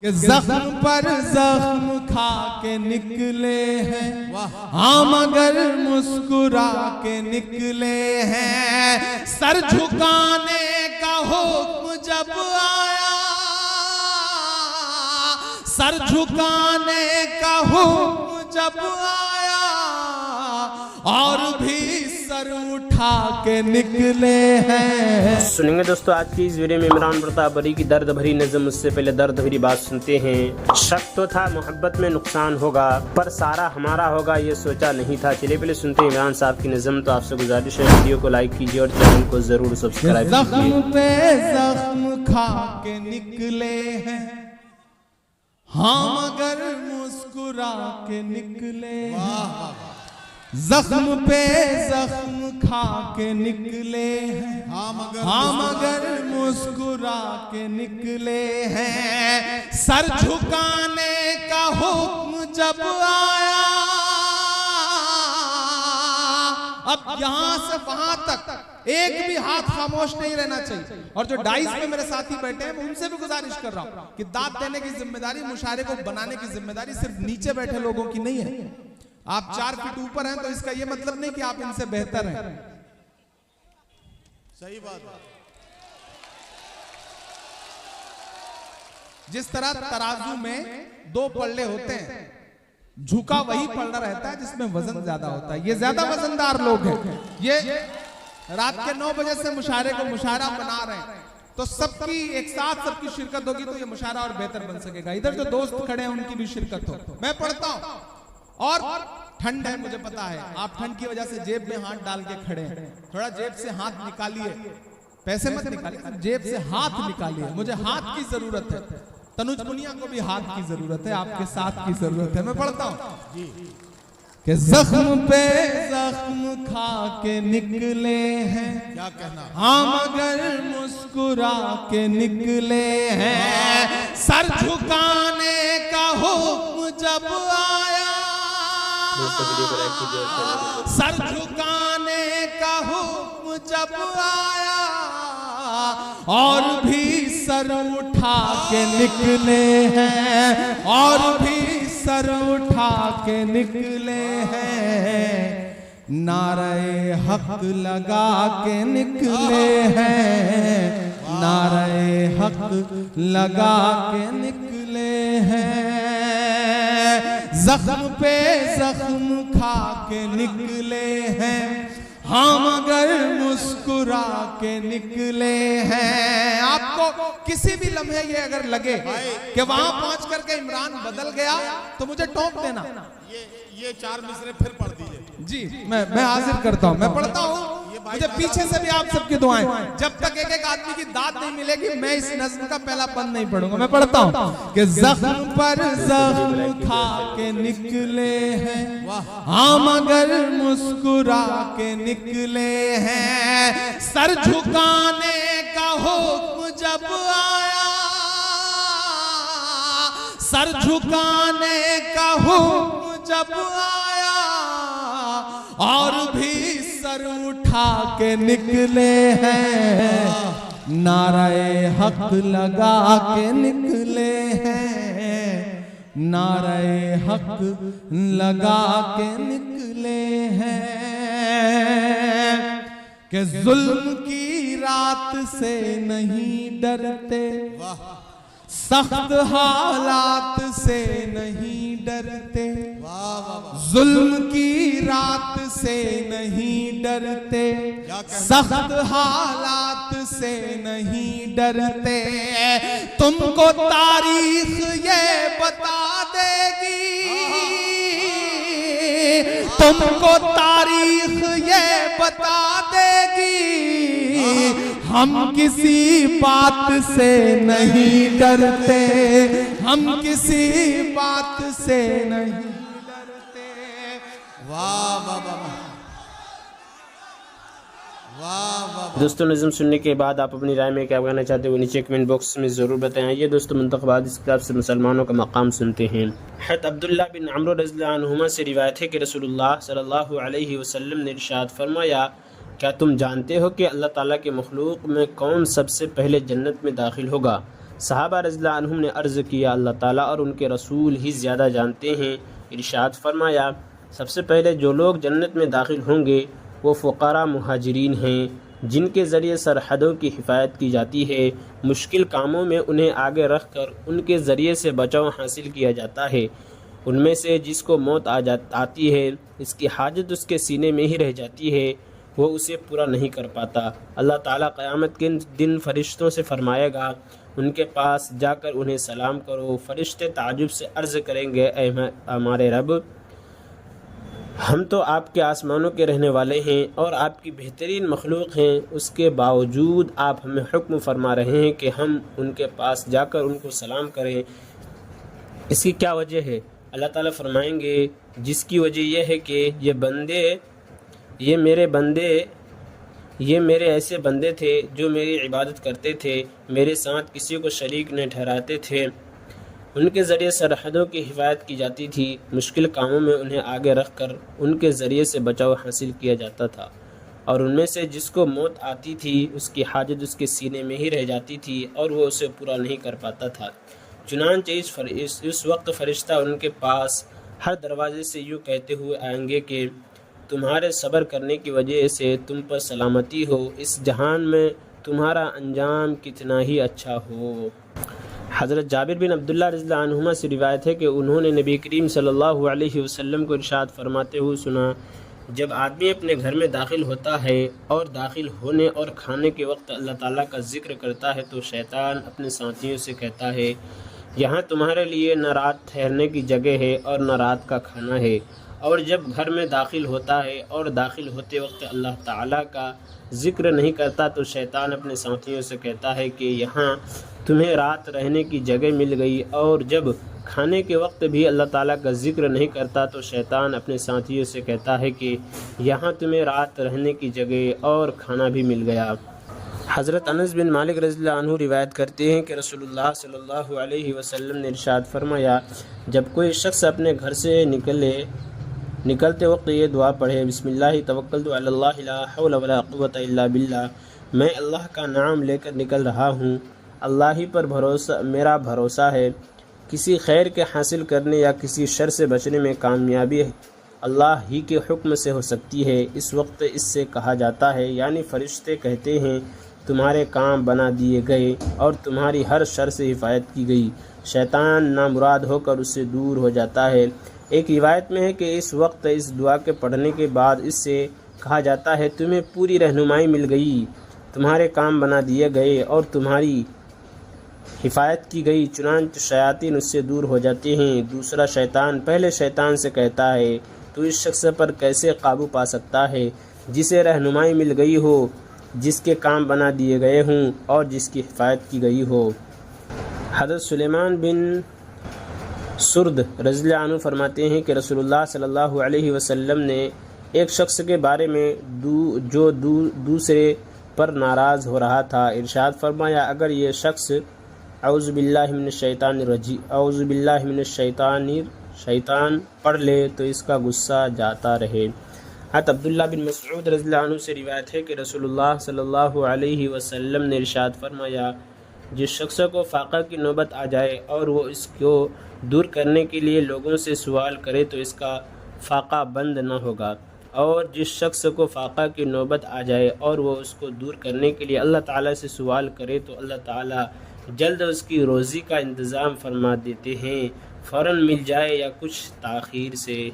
کہ زخم پر زخم کھا کے نکلے ہیں ہم مگر مسکرا کے نکلے ہیں، سر جھکانے کا حکم جب آیا، سر جھکانے کا حکم جب آیا اور بھی سر اٹھا کے نکلے ہیں۔ سنیں گے دوستو آج کی اس ویڈیو میں عمران پرتاپ بری کی درد بھری نظم، اس سے پہلے درد بھری بات سنتے ہیں۔ شک تو تھا محبت میں نقصان ہوگا، پر سارا ہمارا ہوگا یہ سوچا نہیں تھا۔ چلیے پہلے سنتے ہیں عمران صاحب کی نظم۔ تو آپ سے گزارش ہے ویڈیو کو لائک کیجیے اور چینل کو ضرور سبسکرائب کیجیے۔ زخم پہ زخم کھا کے نکلے ہیں ہم مگر مسکرا کے نکلے ہیں، زخم پہ زخم کھا کے نکلے ہیں ہم مگر مسکرا کے نکلے ہیں، سر جھکانے کا حکم جب آیا، اب یہاں سے وہاں تک ایک بھی ہاتھ خاموش نہیں رہنا چاہیے۔ اور جو ڈائس میں میرے ساتھی بیٹھے ہیں ان سے بھی گزارش کر رہا ہوں کہ داد دینے کی ذمہ داری، مشاعرے کو بنانے کی ذمہ داری صرف نیچے بیٹھے لوگوں کی نہیں ہے۔ آپ 4 فٹ اوپر ہیں تو اس کا یہ مطلب نہیں کہ آپ ان سے بہتر ہیں۔ صحیح بات ہے۔ جس طرح ترازو میں 2 پلڑے ہوتے ہیں، جھکا وہی پلڑا رہتا ہے جس میں وزن زیادہ ہوتا ہے۔ یہ زیادہ وزندار لوگ ہیں، یہ رات کے 9 بجے سے مشاعرے کو مشاعرہ بنا رہے ہیں، تو سب کی ایک ساتھ سب کی شرکت ہوگی تو یہ مشاعرہ اور بہتر بن سکے گا۔ ادھر جو دوست کھڑے ہیں ان کی بھی شرکت ہو۔ میں پڑھتا ہوں اور ٹھنڈ ہے، مجھے پتا ہے آپ ٹھنڈ کی وجہ سے جیب میں ہاتھ ڈال کے کھڑے ہیں، تھوڑا جیب سے ہاتھ نکالیے، پیسے مت نکالیے، جیب سے ہاتھ نکالیے، مجھے ہاتھ کی ضرورت ہے، تنوج پنیا کو بھی ہاتھ کی ضرورت ہے، آپ کے ساتھ کی ضرورت ہے۔ میں پڑھتا ہوں کہ زخم پہ زخم کھا کے نکلے ہیں کیا کہنا ہم مگر مسکرا کے نکلے ہیں، سر جھکانے کا حکم جب آیا، سر جھکانے کا حکم جب آیا اور بھی سر اٹھا کے نکلے ہیں، اور بھی سر اٹھا کے نکلے ہیں، نعرہ حق لگا کے نکلے ہیں، نعرہ حق لگا کے نکلے ہیں، زخم پہ زخم کھا کے نکلے ہیں ہم مگر مسکرا کے نکلے ہیں۔ آپ کو کسی بھی لمحے یہ اگر لگے کہ وہاں پہنچ کر کے عمران بدل گیا تو مجھے ٹوک دینا۔ یہ 4 مصرے پھر پڑھ دیجئے۔ جی میں حاضر کرتا ہوں، میں پڑھتا ہوں، مجھے پیچھے سے بھی آپ سب کی دعائیں۔ جب تک ایک ایک آدمی کی داد نہیں ملے گی میں اس نظم کا پہلا بند نہیں پڑھوں گا۔ میں پڑھتا ہوں کہ زخم پر زخم کھا کے نکلے ہیں ہم مگر مسکرا کے نکلے ہیں، سر جھکانے کا حکم جب آیا، سر جھکانے کا حکم جب آیا اور بھی سر اٹھا کے نکلے ہیں، نعرہ حق لگا کے نکلے ہیں، نعرہ حق لگا کے نکلے ہیں، کہ ظلم کی رات سے نہیں ڈرتے، سخت حالات سے نہیں ڈرتے، ظلم کی رات سے نہیں ڈرتے، سخت حالات سے نہیں ڈرتے، تم کو تاریخ یہ بتا دے گی، تم کو تاریخ یہ بتا دے گی، ہم کسی بات سے نہیں ڈرتے، ہم کسی بات سے نہیں ڈرتے۔ واہ واہ واہ واہ واہ۔ دوستو نظم سننے کے بعد آپ اپنی رائے میں کیا کہنا چاہتے ہو نیچے کمنٹ باکس میں ضرور بتائیں۔ یہ دوستو منتخبات اس کتاب سے مسلمانوں کا مقام سنتے ہیں۔ حضرت عبداللہ بن عمرو رضی اللہ عنہما سے روایت ہے کہ رسول اللہ صلی اللہ علیہ وسلم نے ارشاد فرمایا، کیا تم جانتے ہو کہ اللہ تعالیٰ کے مخلوق میں کون سب سے پہلے جنت میں داخل ہوگا؟ صحابہ رضی اللہ عنہم نے عرض کیا اللہ تعالیٰ اور ان کے رسول ہی زیادہ جانتے ہیں۔ ارشاد فرمایا سب سے پہلے جو لوگ جنت میں داخل ہوں گے وہ فقراء مہاجرین ہیں جن کے ذریعے سرحدوں کی حفاظت کی جاتی ہے، مشکل کاموں میں انہیں آگے رکھ کر ان کے ذریعے سے بچاؤ حاصل کیا جاتا ہے۔ ان میں سے جس کو موت آتی ہے اس کی حاجت اس کے سینے میں ہی رہ جاتی ہے، وہ اسے پورا نہیں کر پاتا۔ اللہ تعالیٰ قیامت کے دن فرشتوں سے فرمائے گا ان کے پاس جا کر انہیں سلام کرو۔ فرشتے تعجب سے عرض کریں گے اے ہمارے رب، ہم تو آپ کے آسمانوں کے رہنے والے ہیں اور آپ کی بہترین مخلوق ہیں، اس کے باوجود آپ ہمیں حکم فرما رہے ہیں کہ ہم ان کے پاس جا کر ان کو سلام کریں، اس کی کیا وجہ ہے؟ اللہ تعالیٰ فرمائیں گے جس کی وجہ یہ ہے کہ یہ میرے ایسے بندے تھے جو میری عبادت کرتے تھے، میرے ساتھ کسی کو شریک نہ ٹھہراتے تھے، ان کے ذریعے سرحدوں کی حفاظت کی جاتی تھی، مشکل کاموں میں انہیں آگے رکھ کر ان کے ذریعے سے بچاؤ حاصل کیا جاتا تھا، اور ان میں سے جس کو موت آتی تھی اس کی حاجت اس کے سینے میں ہی رہ جاتی تھی اور وہ اسے پورا نہیں کر پاتا تھا۔ چنانچہ اس وقت فرشتہ ان کے پاس ہر دروازے سے یوں کہتے ہوئے آئیں گے کہ تمہارے صبر کرنے کی وجہ سے تم پر سلامتی ہو، اس جہان میں تمہارا انجام کتنا ہی اچھا ہو۔ حضرت جابر بن عبداللہ رضی اللہ عنہما سے روایت ہے کہ انہوں نے نبی کریم صلی اللہ علیہ وسلم کو ارشاد فرماتے ہوئے سنا، جب آدمی اپنے گھر میں داخل ہوتا ہے اور داخل ہونے اور کھانے کے وقت اللہ تعالیٰ کا ذکر کرتا ہے تو شیطان اپنے ساتھیوں سے کہتا ہے یہاں تمہارے لیے نہ رات ٹھہرنے کی جگہ ہے اور نہ رات کا کھانا ہے، اور جب گھر میں داخل ہوتا ہے اور داخل ہوتے وقت اللہ تعالیٰ کا ذکر نہیں کرتا تو شیطان اپنے ساتھیوں سے کہتا ہے کہ یہاں تمہیں رات رہنے کی جگہ مل گئی، اور جب کھانے کے وقت بھی اللہ تعالیٰ کا ذکر نہیں کرتا تو شیطان اپنے ساتھیوں سے کہتا ہے کہ یہاں تمہیں رات رہنے کی جگہ اور کھانا بھی مل گیا۔ حضرت انس بن مالک رضی اللہ عنہ روایت کرتے ہیں کہ رسول اللہ صلی اللہ علیہ وسلم نے ارشاد فرمایا جب کوئی شخص اپنے گھر سے نکلتے وقت یہ دعا پڑھے بسم اللہ توکلت علی اللہ لا حول ولا قوت الا باللہ، میں اللہ کا نام لے کر نکل رہا ہوں، اللہ ہی پر میرا بھروسہ ہے، کسی خیر کے حاصل کرنے یا کسی شر سے بچنے میں کامیابی اللہ ہی کے حکم سے ہو سکتی ہے، اس وقت اس سے کہا جاتا ہے یعنی فرشتے کہتے ہیں تمہارے کام بنا دیے گئے اور تمہاری ہر شر سے حفاظت کی گئی، شیطان نامراد ہو کر اس سے دور ہو جاتا ہے۔ ایک روایت میں ہے کہ اس وقت اس دعا کے پڑھنے کے بعد اس سے کہا جاتا ہے تمہیں پوری رہنمائی مل گئی، تمہارے کام بنا دیے گئے اور تمہاری حفاظت کی گئی، چنانچہ شیاطین اس سے دور ہو جاتے ہیں۔ دوسرا شیطان پہلے شیطان سے کہتا ہے تو اس شخص پر کیسے قابو پا سکتا ہے جسے رہنمائی مل گئی ہو، جس کے کام بنا دیے گئے ہوں اور جس کی حفاظت کی گئی ہو۔ حضرت سلیمان بن سرد رضی اللہ عنہ فرماتے ہیں کہ رسول اللہ صلی اللہ علیہ وسلم نے ایک شخص کے بارے میں جو دوسرے پر ناراض ہو رہا تھا ارشاد فرمایا اگر یہ شخص اعوذ باللہ من الشیطان پڑھ لے تو اس کا غصہ جاتا رہے۔ حضرت عبداللہ بن مسعود رضی اللہ عنہ سے روایت ہے کہ رسول اللہ صلی اللہ علیہ وسلم نے ارشاد فرمایا جس شخص کو فاقہ کی نوبت آ جائے اور وہ اس کو دور کرنے کے لیے لوگوں سے سوال کرے تو اس کا فاقہ بند نہ ہوگا، اور جس شخص کو فاقہ کی نوبت آ جائے اور وہ اس کو دور کرنے کے لیے اللہ تعالیٰ سے سوال کرے تو اللہ تعالیٰ جلد اس کی روزی کا انتظام فرما دیتے ہیں، فوراً مل جائے یا کچھ تاخیر سے۔